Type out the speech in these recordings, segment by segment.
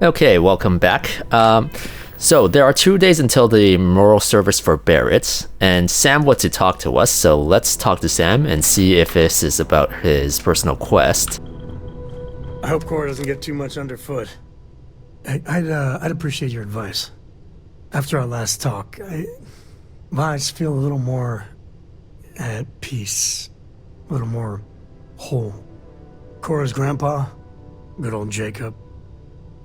Okay, welcome back. So there are 2 days until the memorial service for Barrett, and Sam wants to talk to us, so let's talk to Sam and see if this is about his personal quest. I hope Cora doesn't get too much underfoot. I'd appreciate your advice. After our last talk, I just feel a little more at peace, a little more whole. Cora's grandpa, good old Jacob,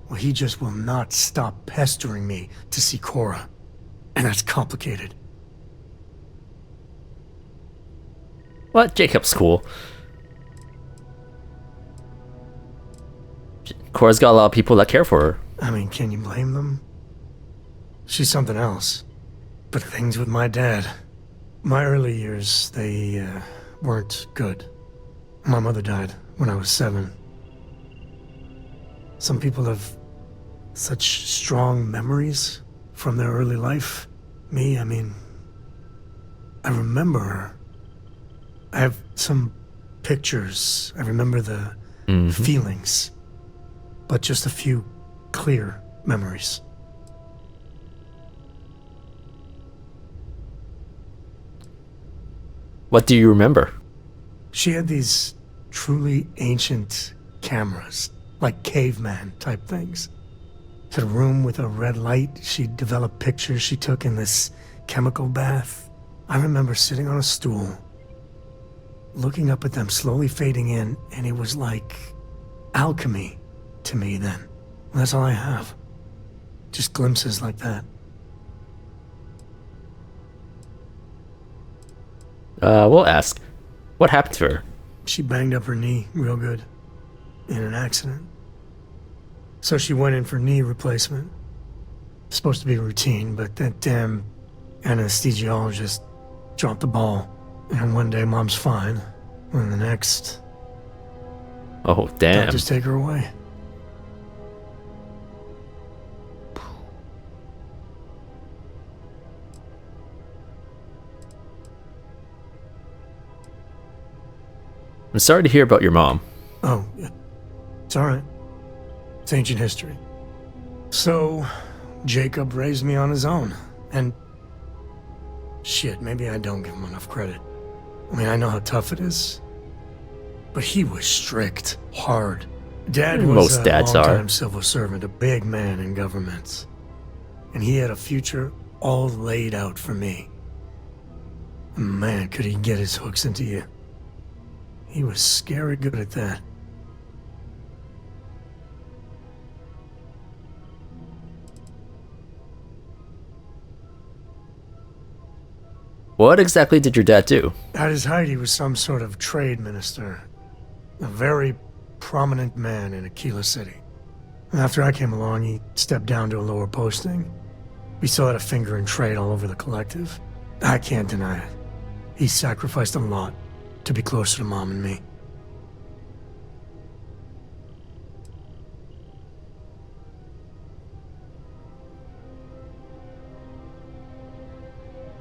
well, he just will not stop pestering me to see Cora, and that's complicated. What? Jacob's cool. Cora's got a lot of people that care for her. I mean, can you blame them? She's something else. But things with my dad, my early years, they weren't good. My mother died when I was 7. Some people have such strong memories from their early life. Me, I mean, I remember her. I have some pictures. I remember the feelings, but just a few clear memories. What do you remember? She had these truly ancient cameras, like caveman type things. She had a room with a red light. She developed pictures she took in this chemical bath. I remember sitting on a stool, looking up at them slowly fading in, and it was like alchemy to me then. That's all I have. Just glimpses like that. We'll ask. What happened to her? She banged up her knee real good in an accident. So she went in for knee replacement. Supposed to be routine, but that damn anesthesiologist dropped the ball. And one day Mom's fine, and the next... Oh, damn. Doctors take her away. I'm sorry to hear about your mom. Oh, it's alright. It's ancient history. So, Jacob raised me on his own, and... shit, maybe I don't give him enough credit. I mean, I know how tough it is. But he was strict, hard. Dad was Most dads a long-time are. civil servant, a big man in government. And he had a future all laid out for me. Man, could he get his hooks into you. He was scary good at that. What exactly did your dad do? At his height, he was some sort of trade minister. A very prominent man in Aquila City. After I came along, he stepped down to a lower posting. We still had a finger in trade all over the collective. I can't deny it. He sacrificed a lot to be closer to Mom and me.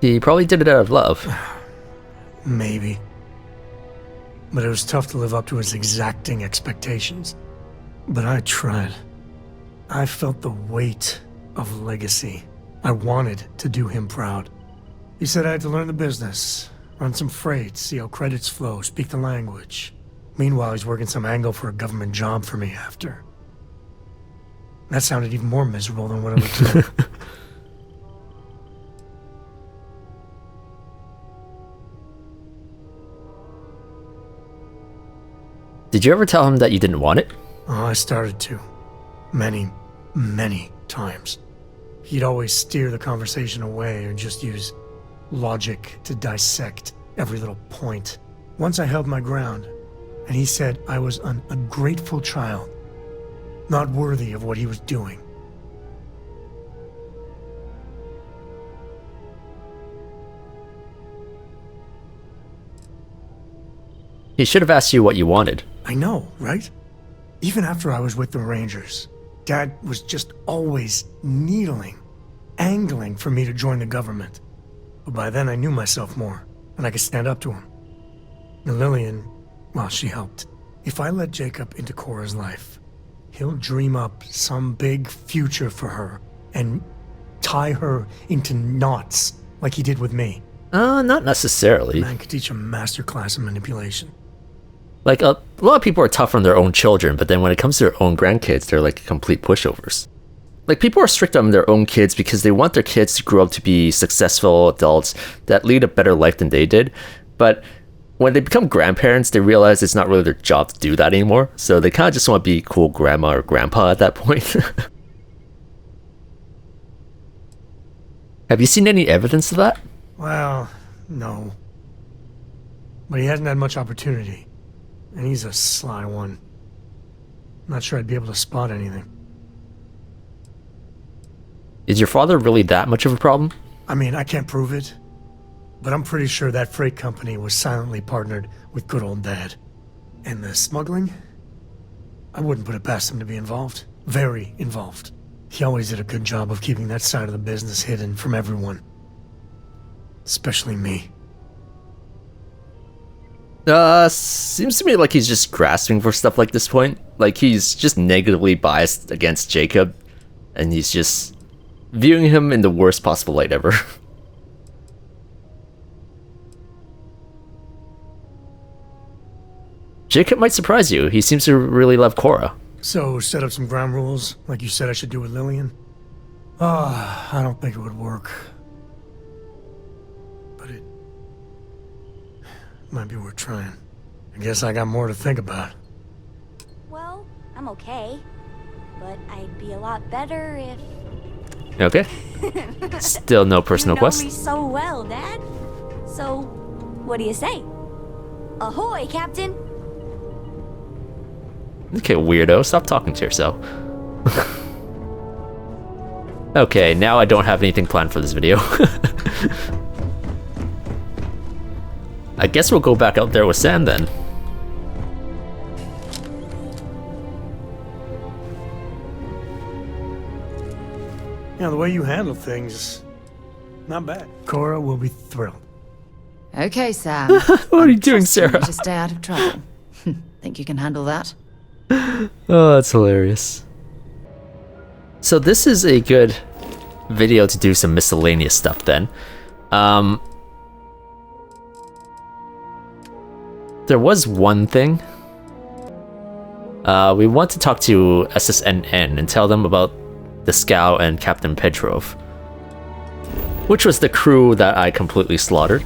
He probably did it out of love. Maybe. But it was tough to live up to his exacting expectations. But I tried. I felt the weight of legacy. I wanted to do him proud. He said I had to learn the business, run some freight, see how credits flow, speak the language. Meanwhile, he's working some angle for a government job for me after. That sounded even more miserable than what I was doing. Did you ever tell him that you didn't want it? Oh, I started to. Many, many times. He'd always steer the conversation away or just use logic to dissect every little point. Once I held my ground, and he said I was an ungrateful child, not worthy of what he was doing. He should have asked you what you wanted. I know, right? Even after I was with the Rangers, Dad was just always needling, angling for me to join the government. But by then I knew myself more, and I could stand up to him. And Lillian, well, she helped. If I let Jacob into Cora's life, He'll dream up some big future for her and tie her into knots like he did with me. Not necessarily. Man could teach a masterclass in manipulation. Like, a lot of people are tough on their own children, but then when it comes to their own grandkids, they're like complete pushovers. Like, people are strict on their own kids because they want their kids to grow up to be successful adults that lead a better life than they did. But when they become grandparents, they realize it's not really their job to do that anymore. So they kind of just want to be cool grandma or grandpa at that point. Have you seen any evidence of that? Well, no. But he hasn't had much opportunity. And he's a sly one. Not sure I'd be able to spot anything. Is your father really that much of a problem? I mean, I can't prove it. But I'm pretty sure that freight company was silently partnered with good old Dad. And the smuggling? I wouldn't put it past him to be involved. Very involved. He always did a good job of keeping that side of the business hidden from everyone. Especially me. Seems to me like he's just grasping for stuff like this point. Like, he's just negatively biased against Jacob, and he's just viewing him in the worst possible light ever. Jacob might surprise you. He seems to really love Cora. So, set up some ground rules, like you said I should do with Lillian? I don't think it would work. But it might be worth trying. I guess I got more to think about. Well, I'm okay. But I'd be a lot better if... Okay. Still no personal you know quest. me so well, Dad. So, what do you say? Ahoy, Captain! Okay, weirdo, stop talking to yourself. Okay, now I don't have anything planned for this video. I guess we'll go back out there with Sam then. Yeah, the way you handle things, not bad. Cora will be thrilled. Okay, Sam. What are you doing, Sarah? To stay out of trouble. Think you can handle that? Oh, that's hilarious. So this is a good video to do some miscellaneous stuff then. There was one thing. We want to talk to SSNN and tell them about the Scow and Captain Petrov, which was the crew that I completely slaughtered.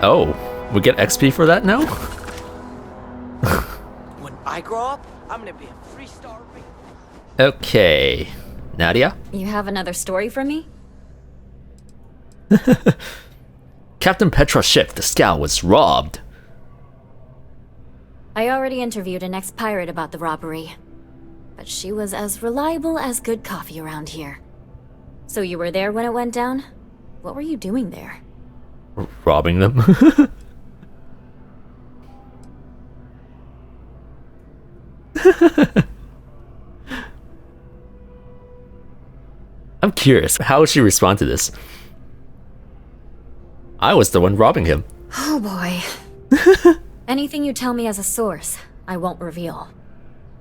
Oh, we get XP for that now? When I grow up, I'm gonna be a 3-star ranger. Okay, Nadia? You have another story for me? Captain Petrov's ship, the Scow, was robbed. I already interviewed an ex-pirate about the robbery. But she was as reliable as good coffee around here. So you were there when it went down? What were you doing there? Robbing them. I'm curious, how would she respond to this? I was the one robbing him. Oh boy. Anything you tell me as a source, I won't reveal.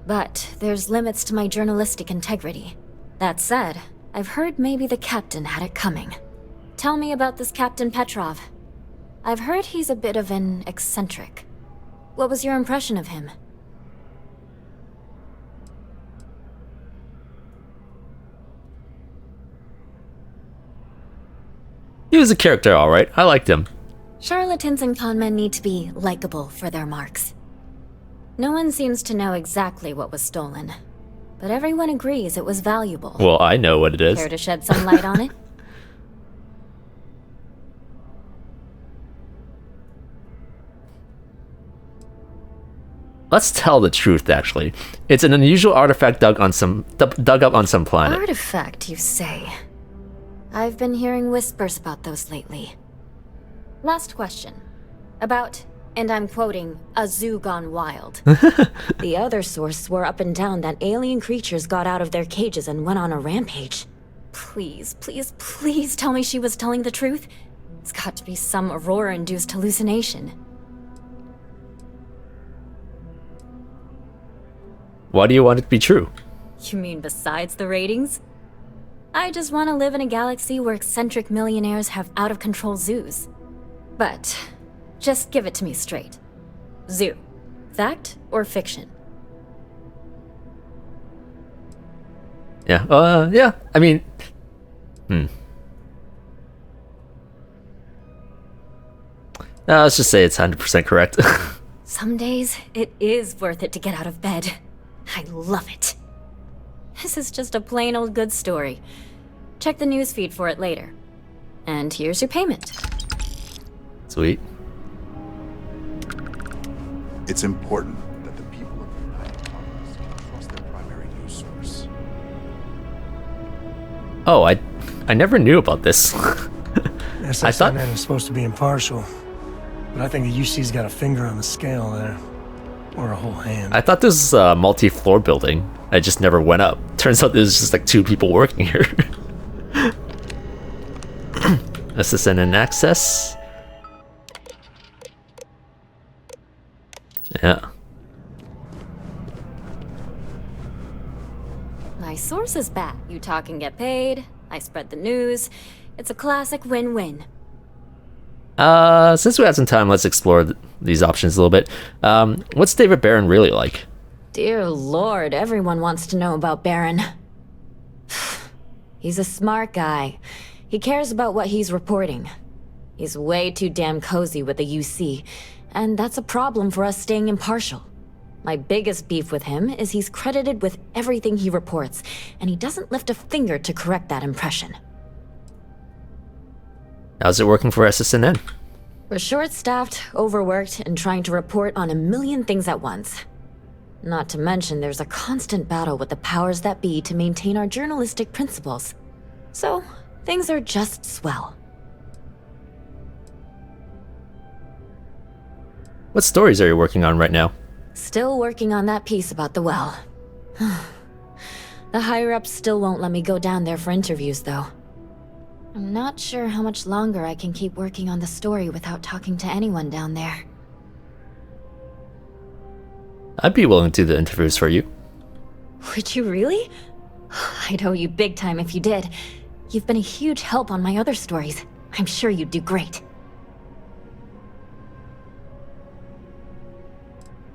But there's limits to my journalistic integrity. That said, I've heard maybe the captain had it coming. Tell me about this Captain Petrov. I've heard he's a bit of an eccentric. What was your impression of him? He was a character, alright. I liked him. Charlatans and conmen need to be likable for their marks. No one seems to know exactly what was stolen, but everyone agrees it was valuable. Well, I know what it is. Care to shed some light on it? Let's tell the truth, actually. It's an unusual artifact dug up on some planet. Artifact, you say? I've been hearing whispers about those lately. Last question. About, and I'm quoting, a zoo gone wild. The other source swore up and down that alien creatures got out of their cages and went on a rampage. Please, please, please tell me she was telling the truth. It's got to be some Aurora-induced hallucination. Why do you want it to be true? You mean besides the ratings? I just want to live in a galaxy where eccentric millionaires have out-of-control zoos. But, just give it to me straight. Zoo. Fact or fiction? Yeah, yeah, I mean... let's just say it's 100% correct. Some days, it is worth it to get out of bed. I love it. This is just a plain old good story. Check the newsfeed for it later. And here's your payment. Sweet. It's important that the people of the United Colonies can trust their primary news source. Oh, I never knew about this. SSNN is supposed to be impartial, but I think the UC's got a finger on the scale there. Or a whole hand. I thought this was a multi-floor building. I just never went up. Turns out there's just like 2 people working here. SSNN access. Yeah. My source is back. You talk and get paid. I spread the news. It's a classic win-win. Since we have some time, let's explore these options a little bit. What's David Barron really like? Dear Lord, everyone wants to know about Baron. He's a smart guy. He cares about what he's reporting. He's way too damn cozy with the UC, and that's a problem for us staying impartial. My biggest beef with him is he's credited with everything he reports, and he doesn't lift a finger to correct that impression. How's it working for SSNN? We're short-staffed, overworked, and trying to report on a million things at once. Not to mention there's a constant battle with the powers that be to maintain our journalistic principles. So, things are just swell. What stories are you working on right now? Still working on that piece about the well. The higher-ups still won't let me go down there for interviews, though. I'm not sure how much longer I can keep working on the story without talking to anyone down there. I'd be willing to do the interviews for you. Would you really? I'd owe you big time if you did. You've been a huge help on my other stories. I'm sure you'd do great.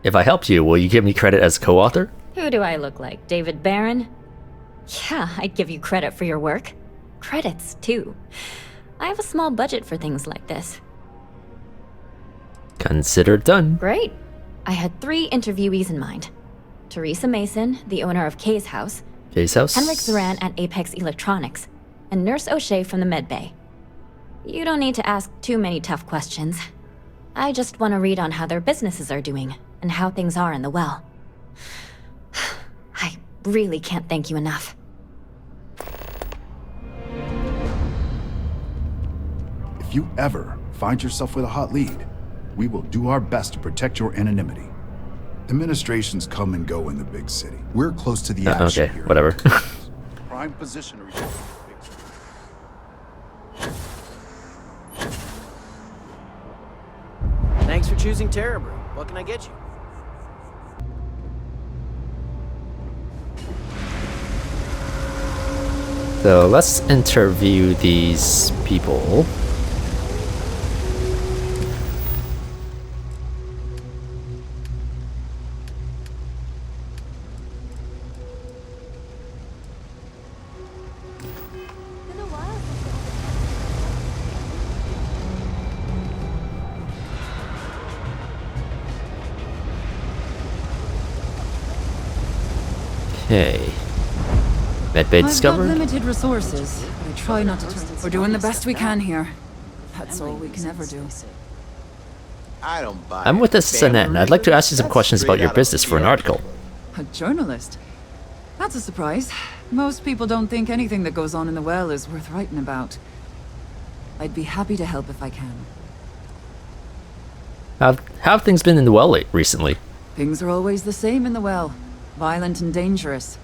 If I helped you, will you give me credit as co-author? Who do I look like, David Barron? Yeah, I'd give you credit for your work. Credits, too. I have a small budget for things like this. Consider done. Great. I had 3 interviewees in mind. Teresa Mason, the owner of Kay's House, Case house. Henrik Zoran at Apex Electronics, and Nurse O'Shea from the Medbay. You don't need to ask too many tough questions. I just want to read on how their businesses are doing, and how things are in the well. I really can't thank you enough. If you ever find yourself with a hot lead, we will do our best to protect your anonymity. Administrations come and go in the big city. We're close to the action Okay, here. whatever. Prime position to resolve the big city. Thanks for choosing Terrabrew. What can I get you? So let's interview these people. Okay. Medbay I've got discovered. limited resources, but I try not to turn. We're doing the best we can here. That's all we can ever do. I don't buy I'm it. with SSNN. I'd like to ask you some questions about your business for an article. A journalist? That's a surprise. Most people don't think anything that goes on in the well is worth writing about. I'd be happy to help if I can. How have things been in the well recently? Things are always the same in the well. Violent and dangerous.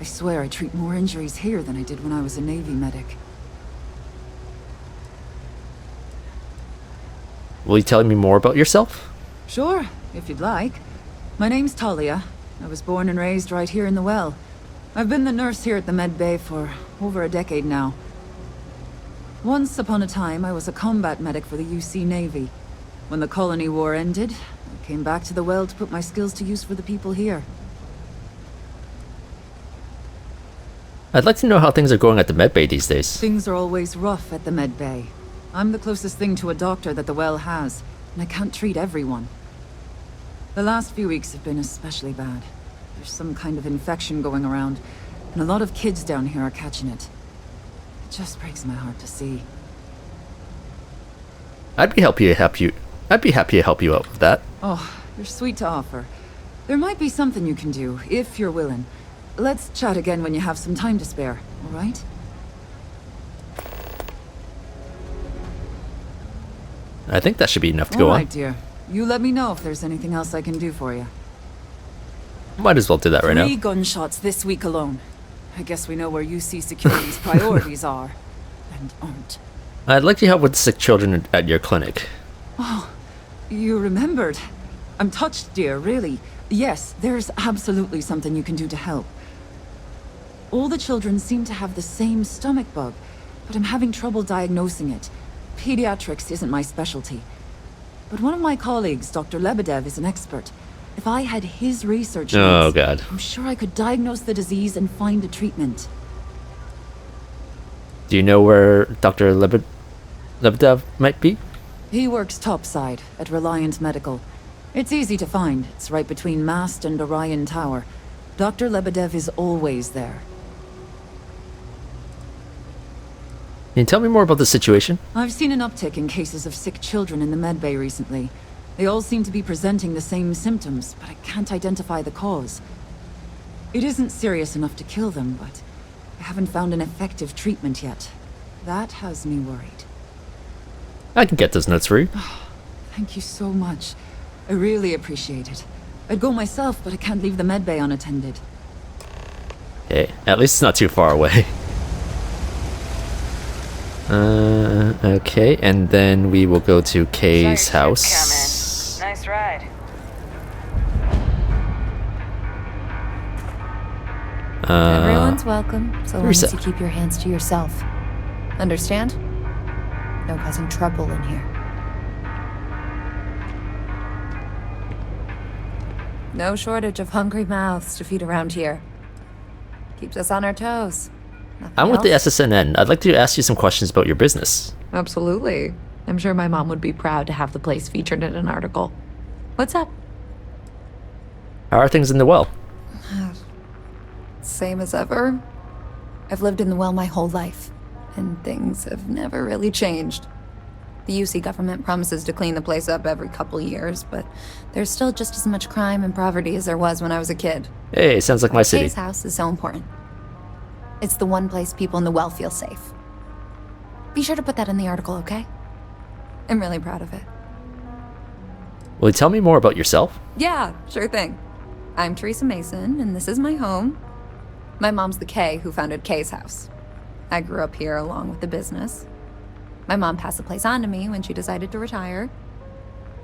I swear I treat more injuries here than I did when I was a Navy medic. Will you tell me more about yourself? Sure, if you'd like. My name's Talia. I was born and raised right here in the well. I've been the nurse here at the med bay for over a decade now. Once upon a time, I was a combat medic for the UC Navy. When the colony war ended, I came back to the well to put my skills to use for the people here. I'd like to know how things are going at the medbay these days. Things are always rough at the med bay. I'm the closest thing to a doctor that the well has, and I can't treat everyone. The last few weeks have been especially bad. There's some kind of infection going around, and a lot of kids down here are catching it. It just breaks my heart to see. I'd be happy to help you out with that. Oh, you're sweet to offer. There might be something you can do, if you're willing. Let's chat again when you have some time to spare, all right? I think that should be enough to go All on. right, dear. You let me know if there's anything else I can do for you. Might as well do that right now. 3 gunshots this week alone. I guess we know where UC Security's priorities are. And aren't. I'd like to help with the sick children at your clinic. Oh, you remembered. I'm touched, dear, really. Yes, there's absolutely something you can do to help. All the children seem to have the same stomach bug, but I'm having trouble diagnosing it. Pediatrics isn't my specialty. But one of my colleagues, Dr. Lebedev, is an expert. If I had his research Oh, needs, God. I'm sure I could diagnose the disease and find a treatment. Do you know where Dr. Lebedev might be? He works topside at Reliant Medical. It's easy to find. It's right between Mast and Orion Tower. Dr. Lebedev is always there. Can you tell me more about the situation? I've seen an uptick in cases of sick children in the medbay recently. They all seem to be presenting the same symptoms, but I can't identify the cause. It isn't serious enough to kill them, but I haven't found an effective treatment yet. That has me worried. I can get those notes for you. Thank you so much. I really appreciate it. I'd go myself, but I can't leave the medbay unattended. Okay, at least it's not too far away. Okay, and then we will go to Kay's house. Nice ride. Everyone's welcome, so long as reset. you keep your hands to yourself. Understand? No causing trouble in here. No shortage of hungry mouths to feed around here. Keeps us on our toes. Nothing I'm with the else? SSNN. I'd like to ask you some questions about your business. Absolutely. I'm sure my mom would be proud to have the place featured in an article. What's up? How are things in the well? Same as ever. I've lived in the well my whole life, and things have never really changed. The UC government promises to clean the place up every couple years, but there's still just as much crime and poverty as there was when I was a kid. Hey, sounds like my city. Kay's house is so important. It's the one place people in the well feel safe. Be sure to put that in the article, okay? I'm really proud of it. Will you tell me more about yourself? Yeah, sure thing. I'm Teresa Mason, and this is my home. My mom's the Kay who founded Kay's house. I grew up here along with the business. My mom passed the place on to me when she decided to retire.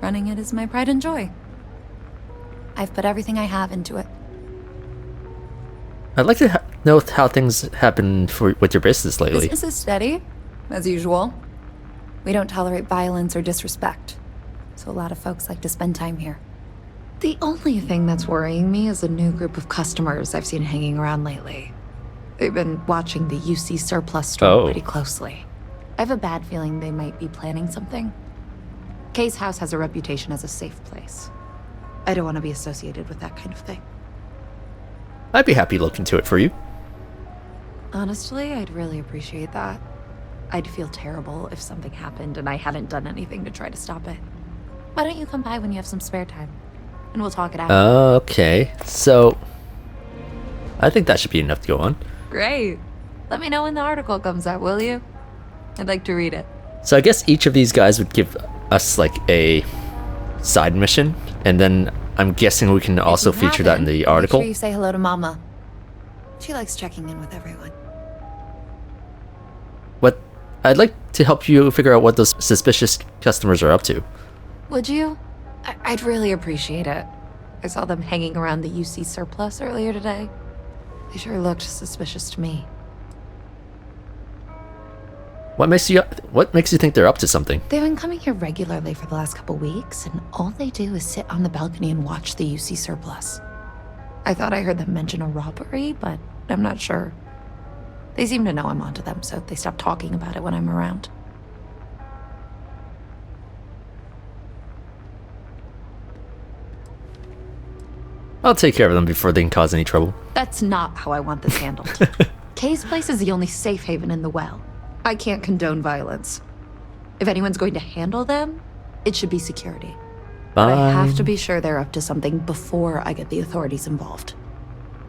Running it is my pride and joy. I've put everything I have into it. I'd like to know how things happen with your business lately. Business is steady, as usual. We don't tolerate violence or disrespect, so a lot of folks like to spend time here. The only thing that's worrying me is a new group of customers I've seen hanging around lately. They've been watching the UC surplus store pretty closely. I have a bad feeling they might be planning something. Kay's house has a reputation as a safe place. I don't want to be associated with that kind of thing. I'd be happy to look into it for you. Honestly, I'd really appreciate that. I'd feel terrible if something happened and I hadn't done anything to try to stop it. Why don't you come by when you have some spare time? And we'll talk it out. Okay, so I think that should be enough to go on. Great. Let me know when the article comes out, will you? I'd like to read it. So I guess each of these guys would give us like a side mission, and then I'm guessing we can also If you feature that in haven't, the article. Make sure you say hello to Mama. She likes checking in with everyone. What I'd like to help you figure out what those suspicious customers are up to. Would you? I'd really appreciate it. I saw them hanging around the UC surplus earlier today. They sure looked suspicious to me. What makes you think they're up to something? They've been coming here regularly for the last couple weeks, and all they do is sit on the balcony and watch the UC surplus. I thought I heard them mention a robbery, but I'm not sure. They seem to know I'm onto them, so they stop talking about it when I'm around. I'll take care of them before they can cause any trouble. That's not how I want this handled. Kay's place is the only safe haven in the well. I can't condone violence. If anyone's going to handle them, it should be security. But I have to be sure they're up to something before I get the authorities involved.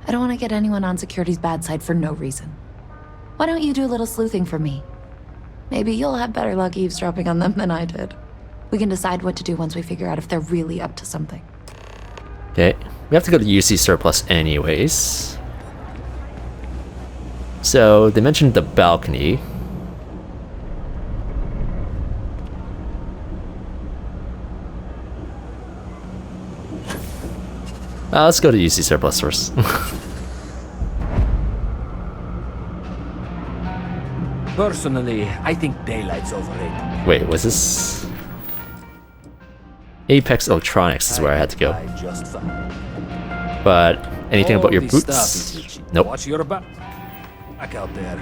I don't want to get anyone on security's bad side for no reason. Why don't you do a little sleuthing for me? Maybe you'll have better luck eavesdropping on them than I did. We can decide what to do once we figure out if they're really up to something. Okay, we have to go to UC surplus anyways. So they mentioned the balcony. Let's go to UC surplus first. Personally, I think daylight's overrated. Wait, was this? Apex Electronics is where I had to go. I just found. But anything about your All this boots? stuff is itchy. Nope. Watch your back. Back out there.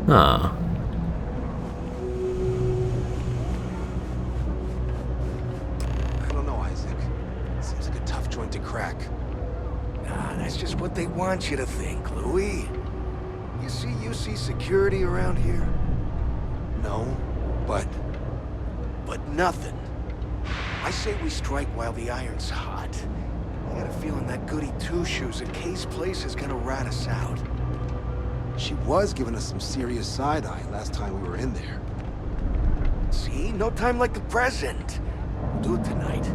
Huh. I don't know, Isaac. Seems like a tough joint to crack. Nah, that's just what they want you to think, Louis. You see security around here? No, but Nothing. I say we strike while the iron's hot. I got a feeling that goody two-shoes at Kay's place is gonna rat us out. she was giving us some serious side-eye last time we were in there. See? No time like the present. We'll do it tonight.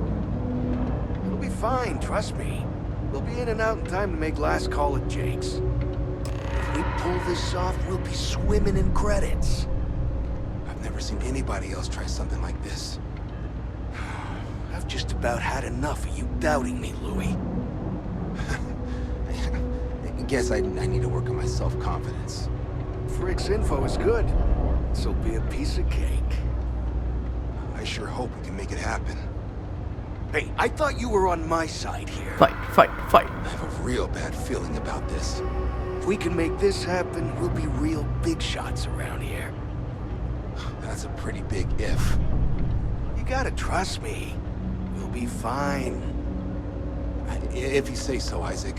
It'll be fine, trust me. We'll be in and out in time to make last call at Jake's. If we pull this off, we'll be swimming in credits. I've never seen anybody else try something like this. I've just about had enough of you doubting me, Louis. I guess I need to work on my self-confidence. Frick's info is good. This'll be a piece of cake. I sure hope we can make it happen. Hey, I thought you were on my side here. Fight, fight, fight. I have a real bad feeling about this. If we can make this happen, we'll be real big shots around here. That's a pretty big if. You gotta trust me. We'll be fine. If you say so, Isaac.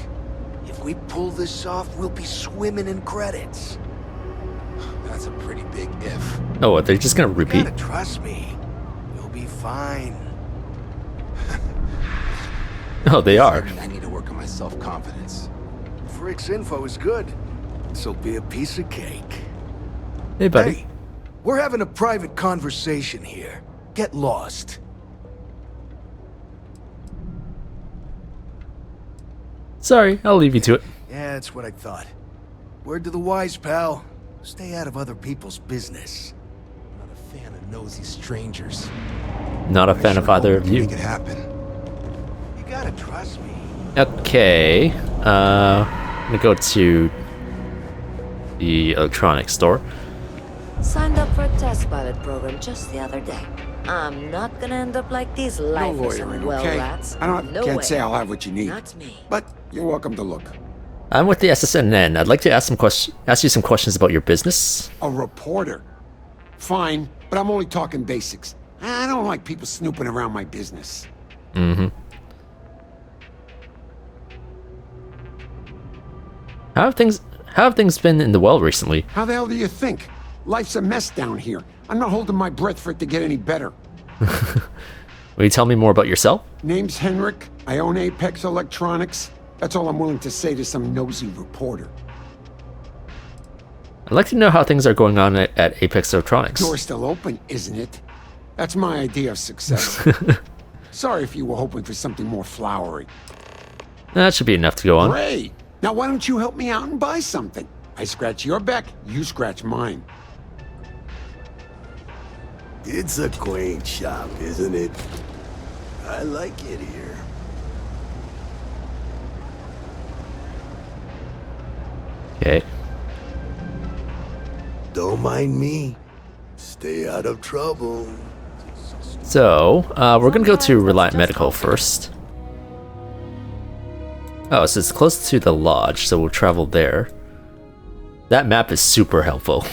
If we pull this off, we'll be swimming in credits. That's a pretty big if. Oh, they're just gonna repeat? You gotta trust me. We'll be fine. Oh, they are. I need to work on my self-confidence. Frick's info is good. This'll be a piece of cake. Hey, buddy. Hey, we're having a private conversation here. Get lost. Sorry, I'll leave you to it. Yeah, that's what I thought. Word to the wise, pal. Stay out of other people's business. I'm not a fan of nosy strangers. Not a fan of either of you. Make it happen. You gotta trust me. Okay. I'm gonna go to the electronics store. Signed up for a test pilot program just the other day. I'm not gonna end up like these lifeless and well rats. Can't say I'll have what you need. Not me. But you're welcome to look. I'm with the SSNN. I'd like to ask you some questions about your business. A reporter. Fine, but I'm only talking basics. I don't like people snooping around my business. Mm-hmm. How have things been in the well recently? How the hell do you think? Life's a mess down here. I'm not holding my breath for it to get any better. Will you tell me more about yourself? Name's Henrik. I own Apex Electronics. That's all I'm willing to say to some nosy reporter. I'd like to know how things are going on at Apex Electronics. Door's still open, isn't it? That's my idea of success. Sorry if you were hoping for something more flowery. That should be enough to go on. Great! Now why don't you help me out and buy something? I scratch your back, you scratch mine. It's a quaint shop, isn't it? I like it here. Okay. Don't mind me. Stay out of trouble. So, we're gonna go to Reliant Medical first. Oh, so it's close to the lodge, so we'll travel there. That map is super helpful.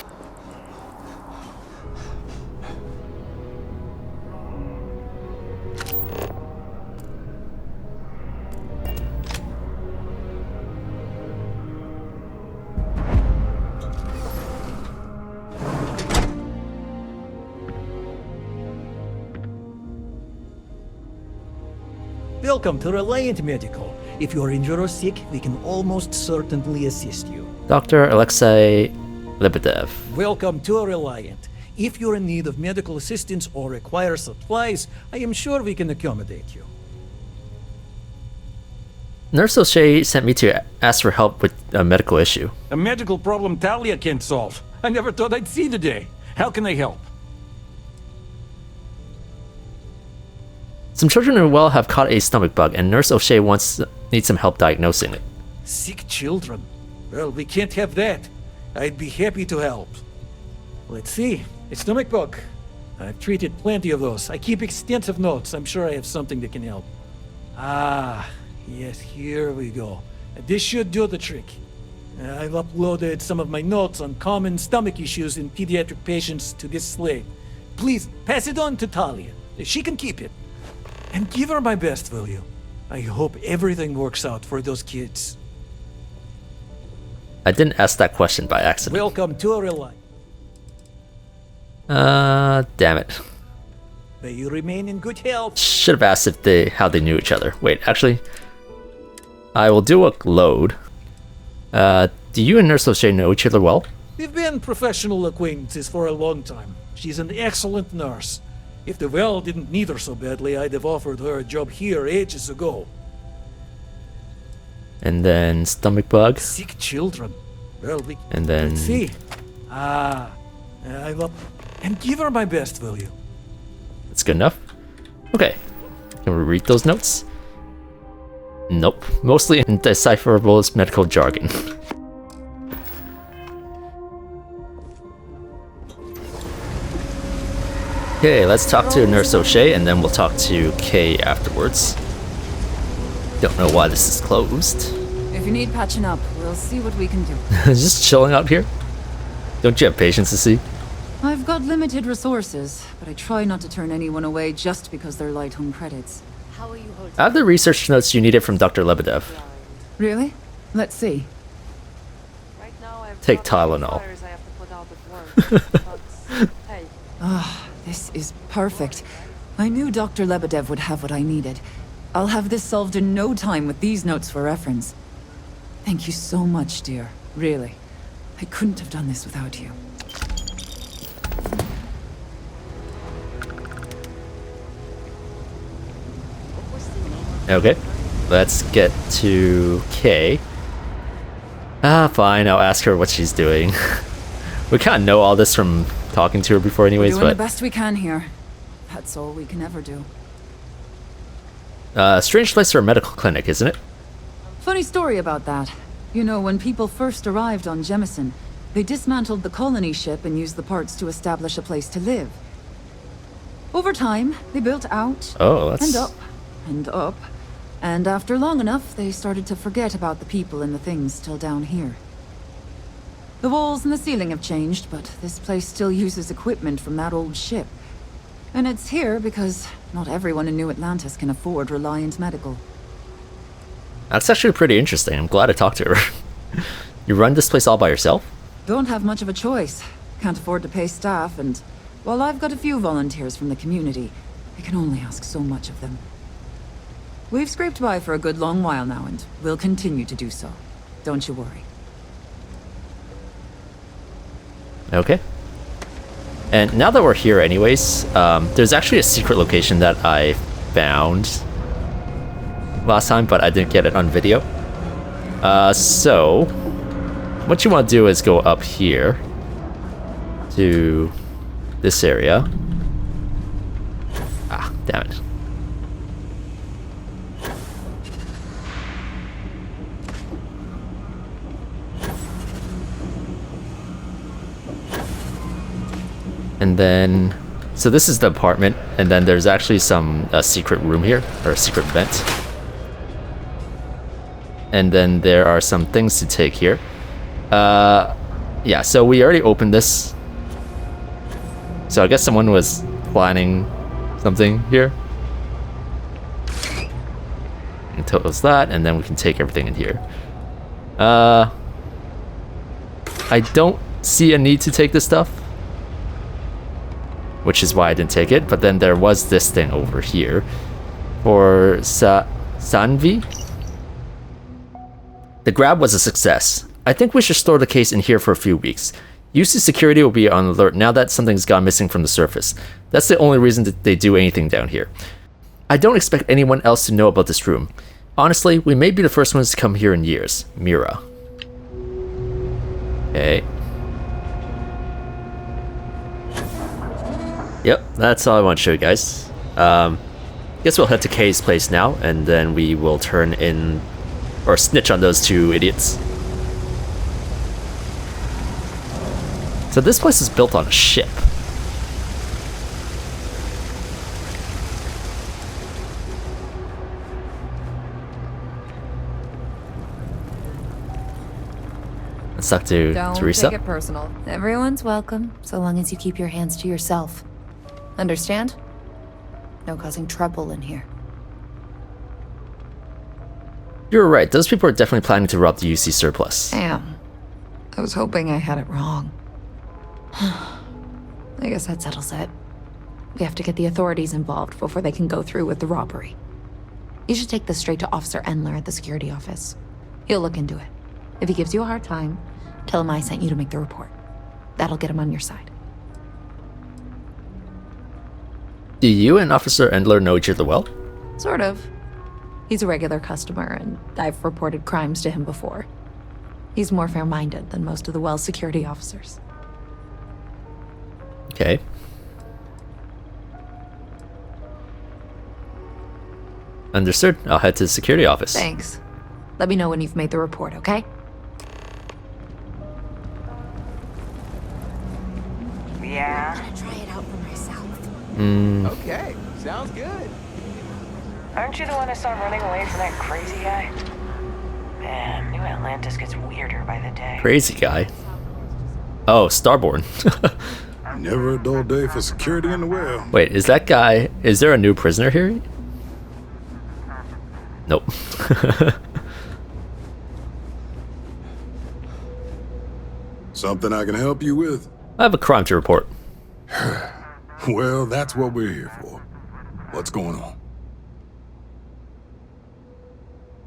Welcome to Reliant Medical. If you're injured or sick, we can almost certainly assist you. Dr. Alexei Lebedev. Welcome to Reliant. If you're in need of medical assistance or require supplies, I am sure we can accommodate you. Nurse O'Shea sent me to ask for help with a medical issue. A medical problem Talia can't solve. I never thought I'd see the day. How can I help? Some children in well have caught a stomach bug, and Nurse O'Shea needs some help diagnosing it. Sick children? Well, we can't have that. I'd be happy to help. Let's see. A stomach bug. I've treated plenty of those. I keep extensive notes. I'm sure I have something that can help. Ah, yes, here we go. This should do the trick. I've uploaded some of my notes on common stomach issues in pediatric patients to this slate. Please, pass it on to Talia. She can keep it. And give her my best, will you? I hope everything works out for those kids. I didn't ask that question by accident. Welcome to a Reliant. Damn it. May you remain in good health. Should have asked how they knew each other. Wait, actually, I will do a load. Do you and Nurse O'Shea know each other well? We've been professional acquaintances for a long time. She's an excellent nurse. If the well didn't need her so badly, I'd have offered her a job here ages ago. And then stomach bug. Sick children. Well, and then let's see. Ah, and give her my best, will you? That's good enough. Okay, can we read those notes? Nope, mostly indecipherable medical jargon. Okay, let's talk to Nurse O'Shea, and then we'll talk to Kay afterwards. Don't know why this is closed. If you need patching up, we'll see what we can do. Just chilling out here? Don't you have patience to see? I've got limited resources, but I try not to turn anyone away just because they're light home credits. How are you holding? I have the research notes you needed from Dr. Lebedev. Really? Let's see. Right now I've Take Tylenol. This is perfect. I knew Dr. Lebedev would have what I needed. I'll have this solved in no time with these notes for reference. Thank you so much, dear. Really. I couldn't have done this without you. Okay, let's get to Kay. Fine, I'll ask her what she's doing. We kind of know all this from talking to her before anyways, We're doing but the best we can here. That's all we can ever do. strange place for a medical clinic, isn't it? Funny story about that. You know, when people first arrived on Jemison, they dismantled the colony ship and used the parts to establish a place to live. Over time, they built out and up and up. And after long enough, they started to forget about the people and the things still down here. The walls and the ceiling have changed, but this place still uses equipment from that old ship. And it's here because not everyone in New Atlantis can afford Reliant Medical. That's actually pretty interesting. I'm glad I talked to her. You run this place all by yourself? Don't have much of a choice. Can't afford to pay staff, and while I've got a few volunteers from the community, I can only ask so much of them. We've scraped by for a good long while now, and we'll continue to do so. Don't you worry. Okay. And now that we're here anyways, there's actually a secret location that I found last time, but I didn't get it on video. So what you want to do is go up here to this area. Ah, damn it. And then, so this is the apartment, and then there's actually some secret room here, or a secret vent. And then there are some things to take here. Yeah, so we already opened this. So I guess someone was planning something here. And close that, and then we can take everything in here. I don't see a need to take this stuff, which is why I didn't take it. But then there was this thing over here for Sanvi. The grab was a success. I think we should store the case in here for a few weeks. UC security will be on alert now that something's gone missing from the surface. That's the only reason that they do anything down here. I don't expect anyone else to know about this room. Honestly, we may be the first ones to come here in years. Mira. Okay. Yep, that's all I want to show you guys. Guess we'll head to Kay's place now, and then we will turn in, or snitch on those two idiots. So this place is built on a ship. Let's talk to Teresa. Don't take it personal. Everyone's welcome, so long as you keep your hands to yourself. Understand? No causing trouble in here. You're right, those people are definitely planning to rob the UC surplus. Damn. I was hoping I had it wrong. I guess that settles it. We have to get the authorities involved before they can go through with the robbery. You should take this straight to Officer Endler at the security office. He'll look into it. If he gives you a hard time, tell him I sent you to make the report. That'll get him on your side. Do you and Officer Endler know each other well? Sort of. He's a regular customer, and I've reported crimes to him before. He's more fair-minded than most of the Wells security officers. Okay. Understood. I'll head to the security office. Thanks. Let me know when you've made the report, okay? Yeah. I'm gonna try it out for myself. Okay, sounds good. Aren't you the one I saw running away from that crazy guy? Man, New Atlantis gets weirder by the day. Crazy guy. Oh, Starborn. Never a dull day for security in the well. Wait, is that guy... Is there a new prisoner here? Nope. Something I can help you with? I have a crime to report. Well, that's what we're here for. What's going on?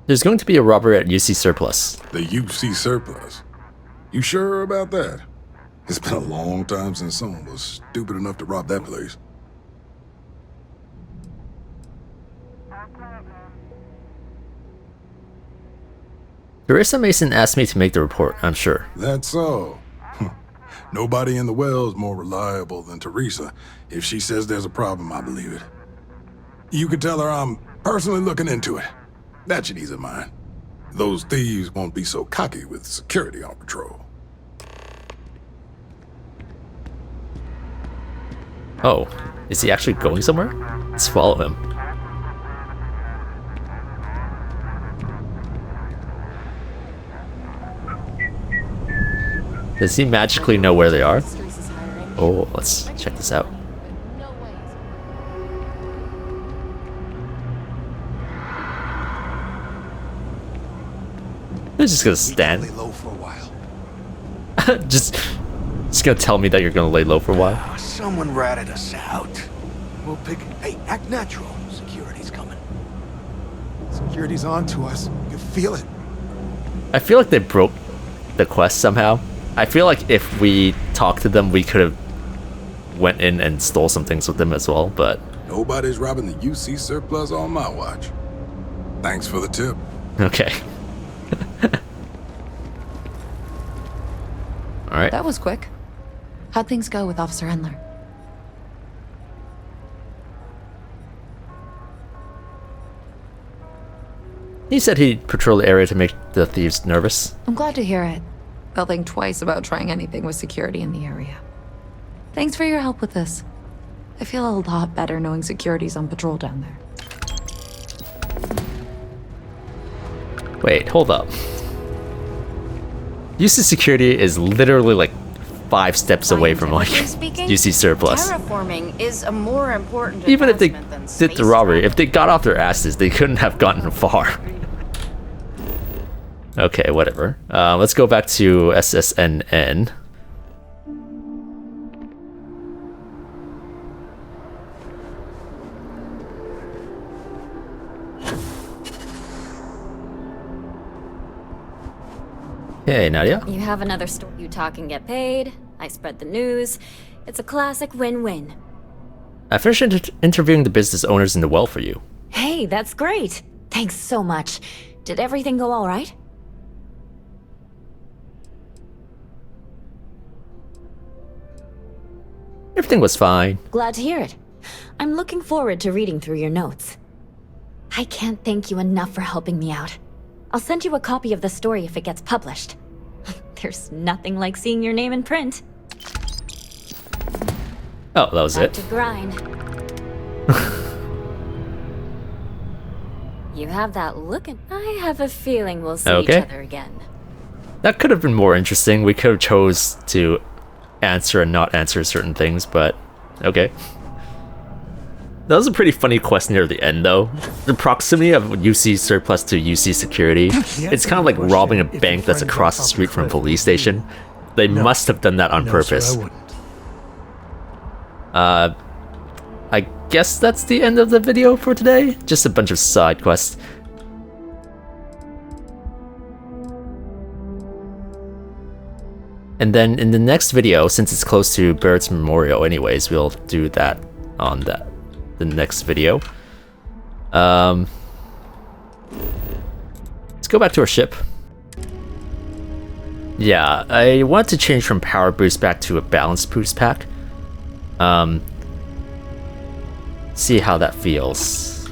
There's going to be a robbery at UC Surplus. The UC Surplus? You sure about that? It's been a long time since someone was stupid enough to rob that place. Teresa Mason asked me to make the report, I'm sure. That's so. Nobody in the well's more reliable than Teresa. If she says there's a problem, I believe it. You can tell her I'm personally looking into it. That should ease her mind. Those thieves won't be so cocky with security on patrol. Oh, is he actually going somewhere? Let's follow him. Does he magically know where they are? Oh, let's check this out. They're just gonna stand. Lay low for a while. just gonna tell me that you're gonna lay low for a while. Someone ratted us out. We'll pick. Hey, act natural. Security's coming. Security's on to us. You feel it. I feel like they broke the quest somehow. I feel like if we talked to them, we could have went in and stole some things with them as well, but... Nobody's robbing the UC Surplus on my watch. Thanks for the tip. Okay. Alright. That was quick. How'd things go with Officer Endler? He said he'd patrol the area to make the thieves nervous. I'm glad to hear it. They'll think twice about trying anything with security in the area. Thanks for your help with this. I feel a lot better knowing security's on patrol down there. Wait, hold up. UC security is literally like 5 steps away from like UC surplus. Terraforming is a more important Even if they advancement than did the robbery, if they got off their asses, they couldn't have gotten far. Okay, whatever. Let's go back to SSNN. Hey, Nadia. You have another story. You talk and get paid. I spread the news. It's a classic win-win. I finished interviewing the business owners in the well for you. Hey, that's great. Thanks so much. Did everything go all right? Everything was fine. Glad to hear it. I'm looking forward to reading through your notes. I can't thank you enough for helping me out. I'll send you a copy of the story if it gets published. There's nothing like seeing your name in print. Oh, that was it. To grind. You have that look, and I have a feeling we'll see each other again. That could have been more interesting. We could have chose to answer and not answer certain things, but okay. That was a pretty funny quest near the end, though. The proximity of UC surplus to UC security, it's kind of like robbing a bank that's across the street from a police station. They must have done that on purpose. I guess that's the end of the video for today. Just a bunch of side quests. And then in the next video, since it's close to Barrett's Memorial anyways, we'll do that on the next video. Let's go back to our ship. Yeah, I want to change from power boost back to a balance boost pack. See how that feels.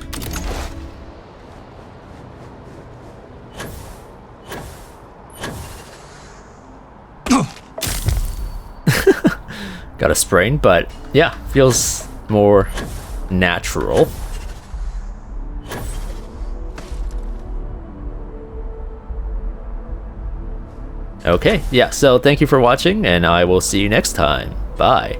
Got a sprain, but yeah, feels more natural. Okay, yeah, so thank you for watching, and I will see you next time. Bye.